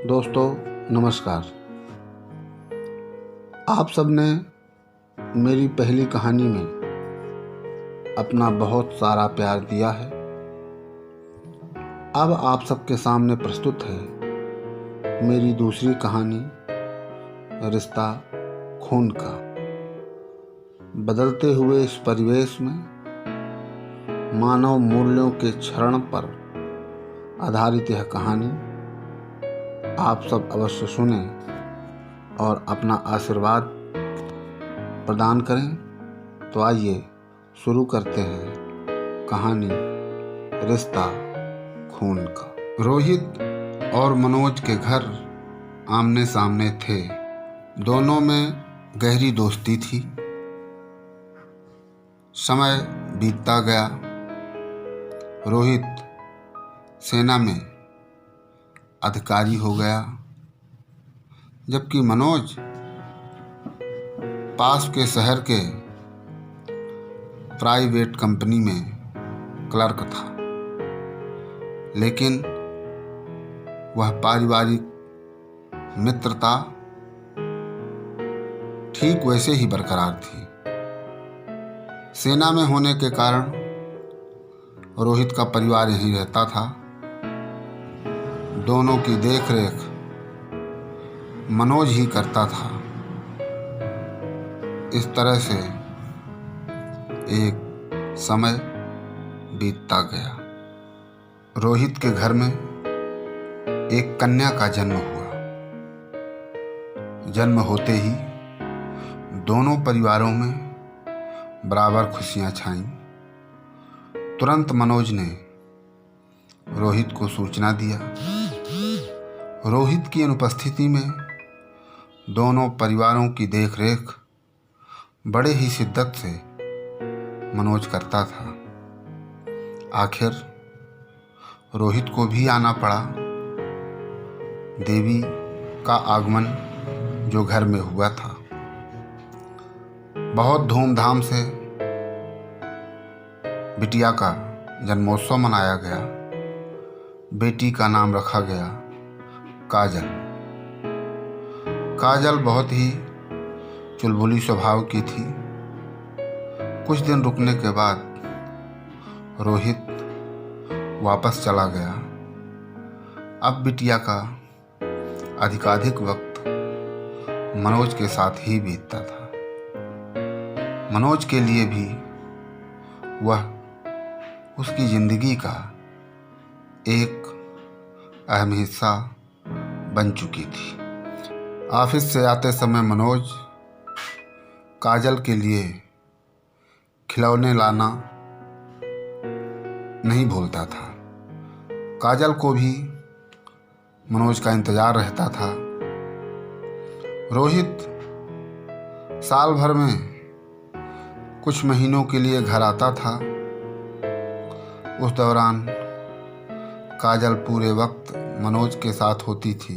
दोस्तों नमस्कार। आप सब ने मेरी पहली कहानी में अपना बहुत सारा प्यार दिया है। अब आप सबके सामने प्रस्तुत है मेरी दूसरी कहानी, रिश्ता खून का। बदलते हुए इस परिवेश में मानव मूल्यों के क्षरण पर आधारित यह कहानी आप सब अवश्य सुने और अपना आशीर्वाद प्रदान करें। तो आइए शुरू करते हैं कहानी रिश्ता खून का। रोहित और मनोज के घर आमने सामने थे। दोनों में गहरी दोस्ती थी। समय बीतता गया। रोहित सेना में अधिकारी हो गया, जबकि मनोज पास के शहर के प्राइवेट कंपनी में क्लर्क था। लेकिन वह पारिवारिक मित्रता ठीक वैसे ही बरकरार थी। सेना में होने के कारण रोहित का परिवार यहीं रहता था। दोनों की देखरेख मनोज ही करता था। इस तरह से एक समय बीतता गया। रोहित के घर में एक कन्या का जन्म हुआ। जन्म होते ही दोनों परिवारों में बराबर खुशियां छाईं। तुरंत मनोज ने रोहित को सूचना दिया। रोहित की अनुपस्थिति में दोनों परिवारों की देखरेख बड़े ही शिद्दत से मनोज करता था। आखिर रोहित को भी आना पड़ा। देवी का आगमन जो घर में हुआ था, बहुत धूमधाम से बिटिया का जन्मोत्सव मनाया गया। बेटी का नाम रखा गया काजल। काजल बहुत ही चुलबुली स्वभाव की थी। कुछ दिन रुकने के बाद रोहित वापस चला गया। अब बिटिया का अधिकाधिक वक्त मनोज के साथ ही बीतता था। मनोज के लिए भी वह उसकी जिंदगी का एक अहम हिस्सा बन चुकी थी। ऑफिस से आते समय मनोज काजल के लिए खिलौने लाना नहीं भूलता था। काजल को भी मनोज का इंतजार रहता था। रोहित साल भर में कुछ महीनों के लिए घर आता था। उस दौरान काजल पूरे वक्त मनोज के साथ होती थी,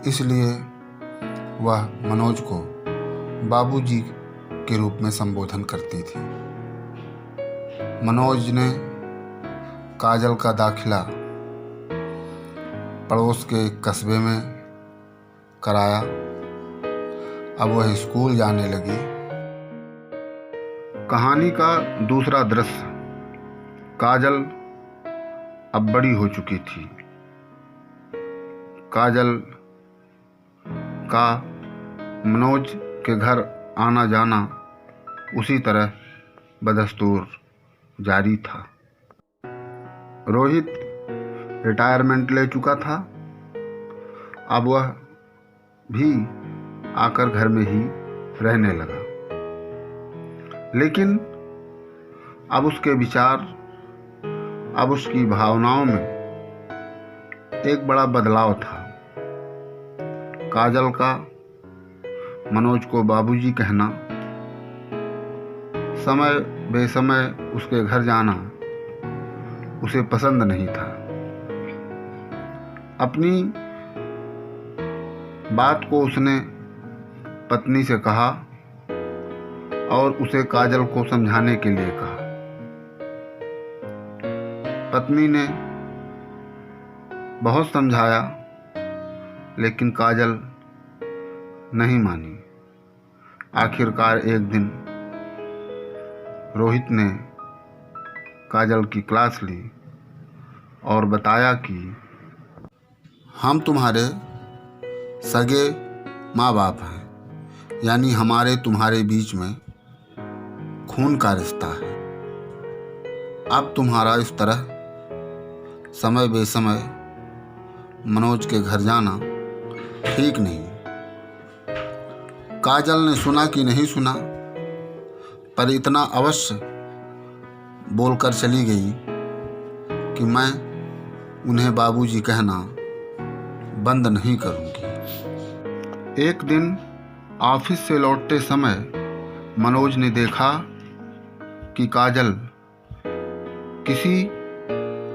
इसलिए वह मनोज को बाबूजी के रूप में संबोधन करती थी। मनोज ने काजल का दाखिला पड़ोस के एक कस्बे में कराया। अब वह स्कूल जाने लगी। कहानी का दूसरा दृश्य। काजल अब बड़ी हो चुकी थी। काजल का मनोज के घर आना जाना उसी तरह बदस्तूर जारी था। रोहित रिटायरमेंट ले चुका था। अब वह भी आकर घर में ही रहने लगा। लेकिन अब उसके विचार, अब उसकी भावनाओं में एक बड़ा बदलाव था। काजल का मनोज को बाबूजी कहना, समय बेसमय उसके घर जाना उसे पसंद नहीं था। अपनी बात को उसने पत्नी से कहा और उसे काजल को समझाने के लिए कहा। पत्नी ने बहुत समझाया लेकिन काजल नहीं मानी। आखिरकार एक दिन रोहित ने काजल की क्लास ली और बताया कि हम तुम्हारे सगे माँ बाप हैं, यानी हमारे तुम्हारे बीच में खून का रिश्ता है। अब तुम्हारा इस तरह समय बेसमय मनोज के घर जाना ठीक नहीं। काजल ने सुना कि नहीं सुना, पर इतना अवश्य बोलकर चली गई कि मैं उन्हें बाबूजी कहना बंद नहीं करूंगी। एक दिन ऑफिस से लौटते समय मनोज ने देखा कि काजल किसी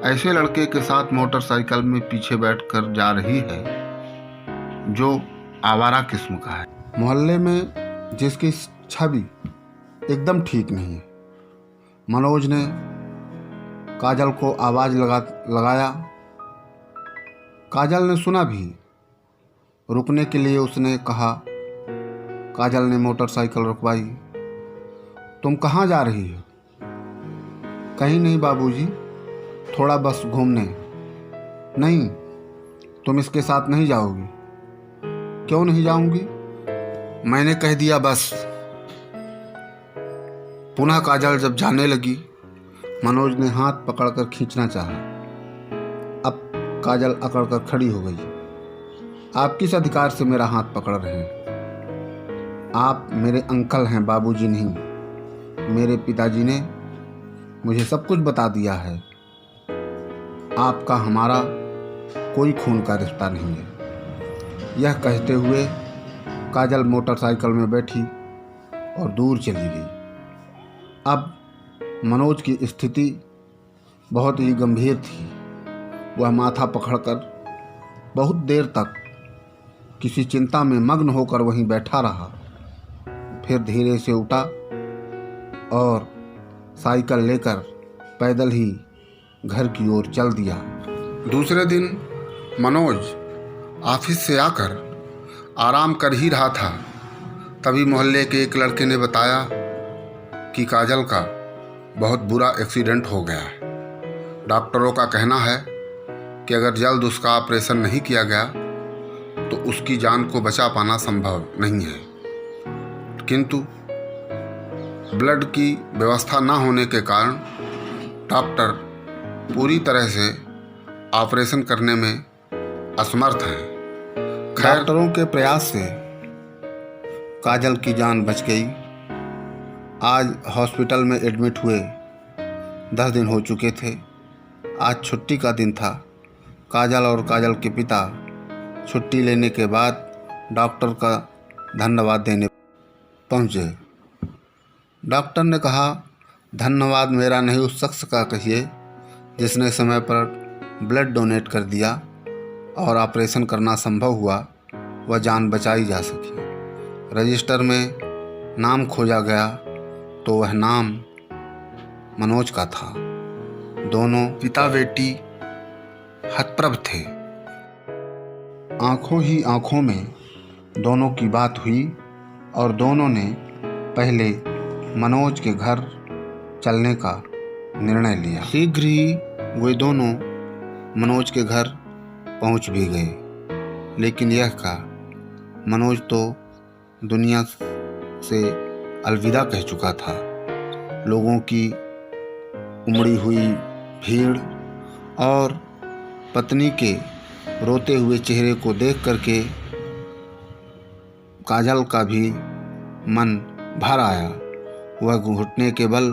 ऐसे लड़के के साथ मोटरसाइकिल में पीछे बैठकर जा रही है जो आवारा किस्म का है, मोहल्ले में जिसकी छवि एकदम ठीक नहीं है। मनोज ने काजल को आवाज़ लगाया। काजल ने सुना भी। रुकने के लिए उसने कहा। काजल ने मोटरसाइकिल रुकवाई। तुम कहाँ जा रही हो? कहीं नहीं बाबूजी, थोड़ा बस घूमने। नहीं, तुम इसके साथ नहीं जाओगी। क्यों नहीं जाऊंगी? मैंने कह दिया बस। पुनः काजल जब जाने लगी, मनोज ने हाथ पकड़कर खींचना चाहा। अब काजल अकड़कर खड़ी हो गई। आप किस अधिकार से मेरा हाथ पकड़ रहे हैं? आप मेरे अंकल हैं, बाबूजी नहीं। मेरे पिताजी ने मुझे सब कुछ बता दिया है। आपका हमारा कोई खून का रिश्ता नहीं है। यह कहते हुए काजल मोटरसाइकिल में बैठी और दूर चली गई। अब मनोज की स्थिति बहुत ही गंभीर थी। वह माथा पकड़कर बहुत देर तक किसी चिंता में मग्न होकर वहीं बैठा रहा। फिर धीरे से उठा और साइकिल लेकर पैदल ही घर की ओर चल दिया। दूसरे दिन मनोज ऑफिस से आकर आराम कर ही रहा था, तभी मोहल्ले के एक लड़के ने बताया कि काजल का बहुत बुरा एक्सीडेंट हो गया है। डॉक्टरों का कहना है कि अगर जल्द उसका ऑपरेशन नहीं किया गया तो उसकी जान को बचा पाना संभव नहीं है, किंतु ब्लड की व्यवस्था न होने के कारण डॉक्टर पूरी तरह से ऑपरेशन करने में असमर्थ हैं। डॉक्टरों के प्रयास से काजल की जान बच गई। आज हॉस्पिटल में एडमिट हुए 10 दिन हो चुके थे। आज छुट्टी का दिन था। काजल और काजल के पिता छुट्टी लेने के बाद डॉक्टर का धन्यवाद देने पहुँचे। डॉक्टर ने कहा, धन्यवाद मेरा नहीं, उस शख्स का कहिए जिसने समय पर ब्लड डोनेट कर दिया और ऑपरेशन करना संभव हुआ, वह जान बचाई जा सकी। रजिस्टर में नाम खोजा गया तो वह नाम मनोज का था। दोनों पिता बेटी हतप्रभ थे। आंखों ही आंखों में दोनों की बात हुई और दोनों ने पहले मनोज के घर चलने का निर्णय लिया। शीघ्र ही वे दोनों मनोज के घर पहुंच भी गए। लेकिन यह का मनोज तो दुनिया से अलविदा कह चुका था। लोगों की उमड़ी हुई भीड़ और पत्नी के रोते हुए चेहरे को देख करके काजल का भी मन भर आया। वह घुटने के बल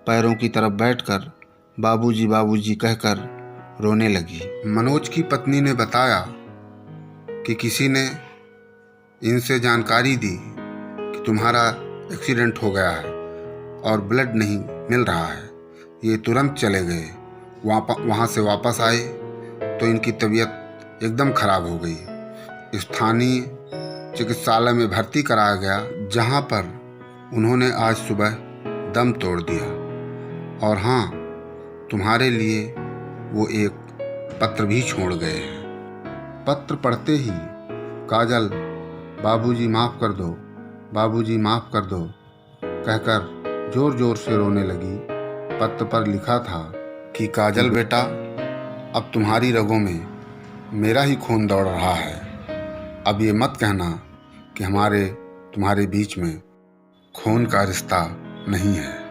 पैरों की तरफ बैठकर बाबूजी बाबूजी कहकर रोने लगी। मनोज की पत्नी ने बताया कि किसी ने इनसे जानकारी दी कि तुम्हारा एक्सीडेंट हो गया है और ब्लड नहीं मिल रहा है। ये तुरंत चले गए। वहाँ से वापस आए तो इनकी तबीयत एकदम खराब हो गई। स्थानीय चिकित्सालय में भर्ती कराया गया, जहाँ पर उन्होंने आज सुबह दम तोड़ दिया। और हाँ, तुम्हारे लिए वो एक पत्र भी छोड़ गए हैं। पत्र पढ़ते ही काजल, बाबूजी माफ़ कर दो, बाबूजी माफ़ कर दो कहकर ज़ोर ज़ोर से रोने लगी। पत्र पर लिखा था कि काजल बेटा, अब तुम्हारी रगों में मेरा ही खून दौड़ रहा है। अब ये मत कहना कि तुम्हारे बीच में खून का रिश्ता नहीं है।